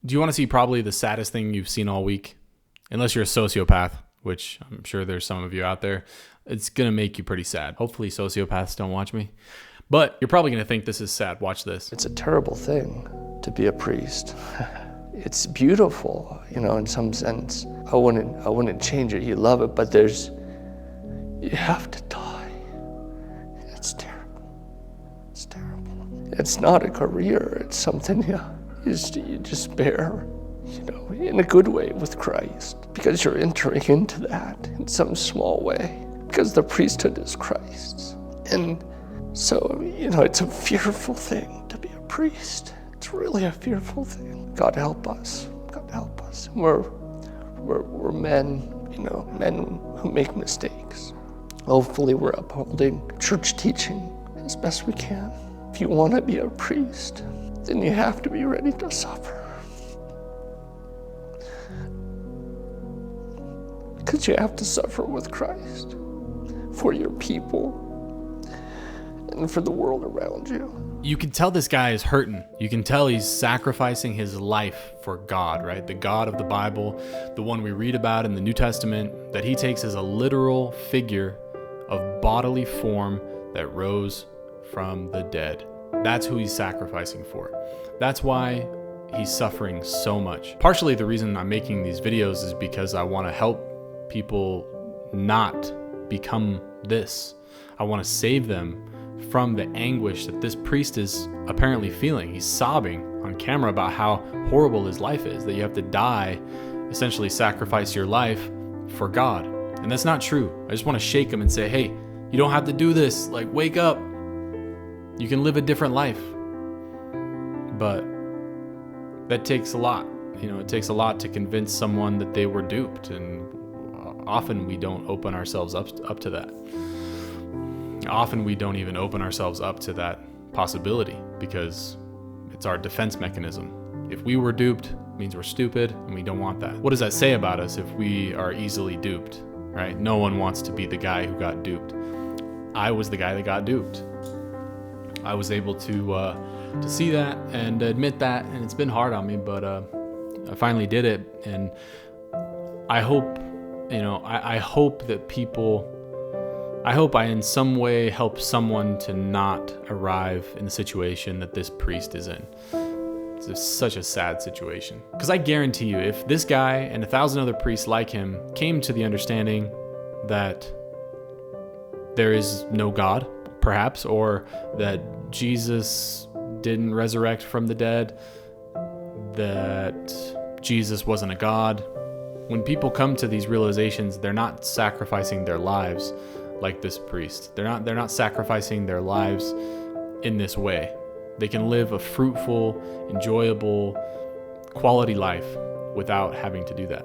Do you want to see probably the saddest thing you've seen all week? Unless you're a sociopath, which I'm sure there's some of you out there. It's going to make you pretty sad. Hopefully sociopaths don't watch me. But you're probably going to think this is sad. Watch this. It's a terrible thing to be a priest. It's beautiful, in some sense. I wouldn't change it. You love it, but you have to die. It's terrible. It's terrible. It's not a career. It's something you just bear, in a good way with Christ, because you're entering into that in some small way, because the priesthood is Christ's. And so, it's a fearful thing to be a priest. It's really a fearful thing. God help us. God help us. We're men, men who make mistakes. Hopefully we're upholding church teaching as best we can. If you want to be a priest, then you have to be ready to suffer. Because you have to suffer with Christ for your people and for the world around you. You can tell this guy is hurting. You can tell he's sacrificing his life for God, right? The God of the Bible, the one we read about in the New Testament, that he takes as a literal figure of bodily form that rose from the dead. That's who he's sacrificing for. That's why he's suffering so much. Partially the reason I'm making these videos is because I want to help people not become this. I want to save them from the anguish that this priest is apparently feeling. He's sobbing on camera about how horrible his life is, that you have to die, essentially sacrifice your life for God. And that's not true. I just want to shake him and say, hey, you don't have to do this. Like, wake up. You can live a different life. But that takes a lot. It takes a lot to convince someone that they were duped. And often we don't open ourselves up to that. Often we don't even open ourselves up to that possibility because it's our defense mechanism. If we were duped, it means we're stupid and we don't want that. What does that say about us if we are easily duped, right? No one wants to be the guy who got duped. I was the guy that got duped. I was able to see that and admit that, and it's been hard on me, but I finally did it. And I hope, I hope that I hope I in some way help someone to not arrive in the situation that this priest is in. It's such a sad situation. Because I guarantee you, if this guy and 1,000 other priests like him came to the understanding that there is no God, perhaps, or that Jesus didn't resurrect from the dead, that Jesus wasn't a God. When people come to these realizations, they're not sacrificing their lives like this priest. They're not sacrificing their lives in this way. They can live a fruitful, enjoyable, quality life without having to do that.